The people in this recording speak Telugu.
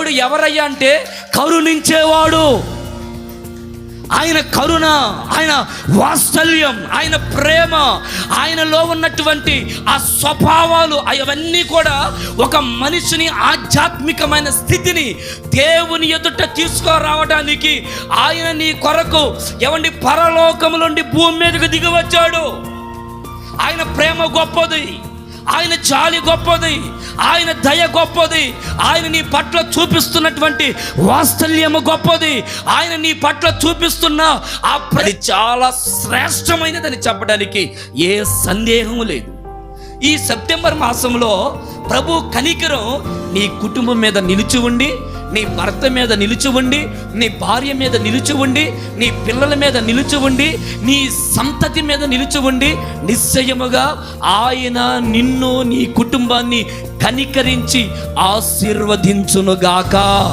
దేవుడు ఎవరయ్యా అంటే కరుణించేవాడు. ఆయన కరుణ, ఆయన వాత్సల్యం, ఆయన ప్రేమ, ఆయనలో ఉన్నటువంటి ఆ స్వభావాలు అవన్నీ కూడా ఒక మనిషిని ఆధ్యాత్మికమైన స్థితిని దేవుని ఎదుట తీసుకురావడానికి ఆయన నీ కొరకు ఏమండి పరలోకము నుండి భూమి మీదకు దిగి వచ్చాడు. ఆయన ప్రేమ గొప్పది, ఆయన జాలి గొప్పది, ఆయన దయ గొప్పది, ఆయన నీ పట్ల చూపిస్తున్నటువంటి వాత్సల్యము గొప్పది, ఆయన నీ పట్ల చూపిస్తున్న అది చాలా శ్రేష్టమైనదని చెప్పడానికి ఏ సందేహము లేదు. ఈ సెప్టెంబర్ మాసంలో ప్రభు కనికరం నీ కుటుంబం మీద నిలిచి ఉండి, నీ భర్త మీద నిలిచి ఉండి, నీ భార్య మీద నిలిచి ఉండి, నీ పిల్లల మీద నిలిచి ఉండి, నీ సంతతి మీద నిలిచి ఉండి, నిశ్చయముగా ఆయన నిన్ను నీ కుటుంబాన్ని కనికరించి ఆశీర్వదించునుగాక.